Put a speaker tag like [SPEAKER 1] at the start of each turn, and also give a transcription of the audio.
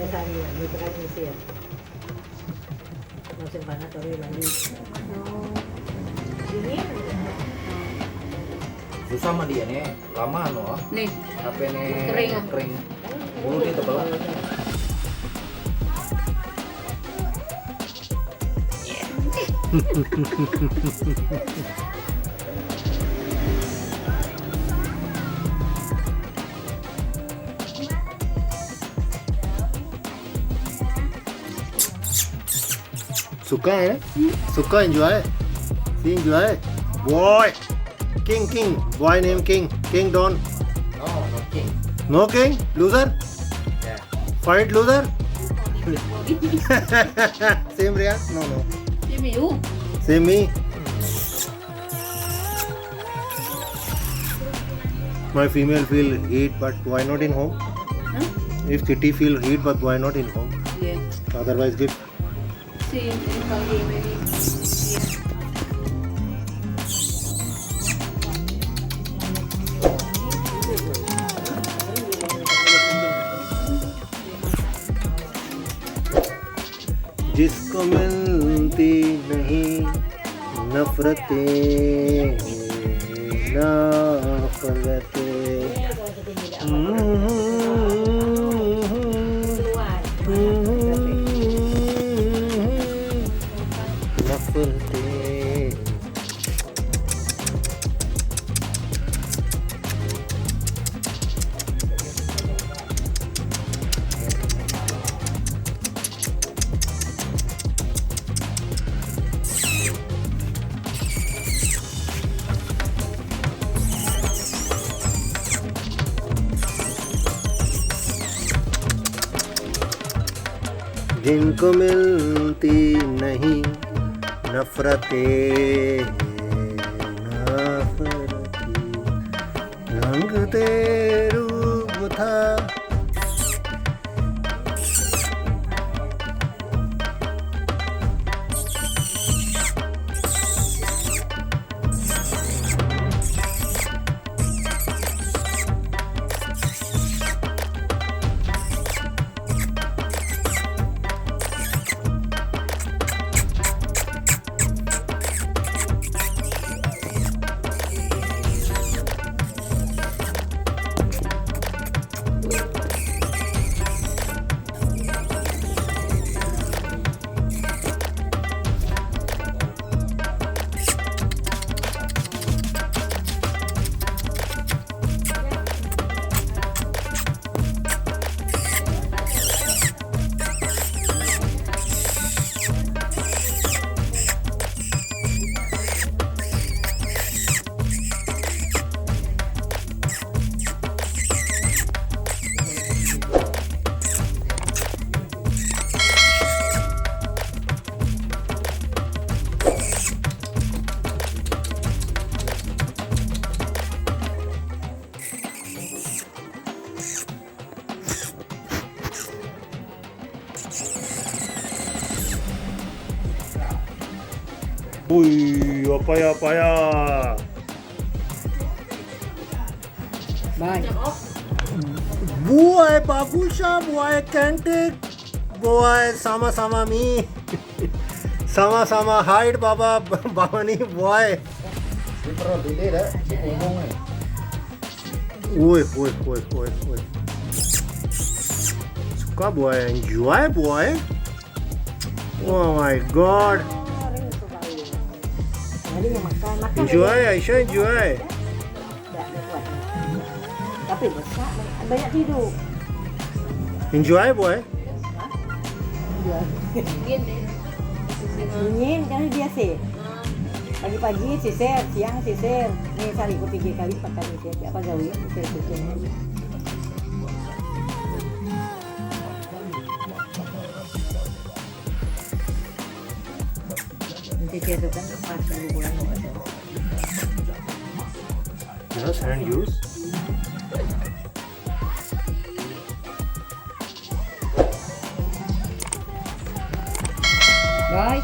[SPEAKER 1] Biasanya gitu kan Mesir. Musim panas baru mandi. Dingin.
[SPEAKER 2] Susah mandi nih, lama loh.
[SPEAKER 3] Nih,
[SPEAKER 2] HP nih
[SPEAKER 3] Kering.
[SPEAKER 2] kering. Bulu dia tebal.
[SPEAKER 4] Suka ya? Suka enjoy? See enjoy? Boy! King. Boy name King. King Don.
[SPEAKER 2] No, not king.
[SPEAKER 4] No King? Loser?
[SPEAKER 2] Yeah.
[SPEAKER 4] Fight loser? Same Ria? No.
[SPEAKER 3] Jimmy, you.
[SPEAKER 4] Same me? My female feel heat, but why not in home?
[SPEAKER 3] Huh?
[SPEAKER 4] If Kitty feel heat, but why not in home?
[SPEAKER 3] Yeah.
[SPEAKER 4] Otherwise give.
[SPEAKER 3] See, maybe. Yeah.
[SPEAKER 4] जिसको मिलती नहीं नफरतें नफरतें जिनको मिलती नहीं नफरतें रंग दे रूप था Wih, apa ya?
[SPEAKER 3] Bye.
[SPEAKER 4] Boy, Babusha, boy, Cantic, boy, sama me, sama hide, Baba, Babani, boy.
[SPEAKER 2] Dia pernah beda dah, dia ngomong nih.
[SPEAKER 4] Woi. Suka boy, enjoy boy. Oh my God.
[SPEAKER 1] Jadi makan.
[SPEAKER 4] Enjoy, Aisyah, enjoy.
[SPEAKER 1] Tidak kuat. Tapi besar, banyak tidur.
[SPEAKER 4] Enjoy boy.
[SPEAKER 1] Dingin karena biasa. Pagi-pagi sisir, siang sisir. Nih sehari aku 3 kali 4 kali sisir. Apa gawe ya? Sisir. Nanti dia tu kan lepas dari bulan.
[SPEAKER 4] Yes, hand use.
[SPEAKER 3] Bye.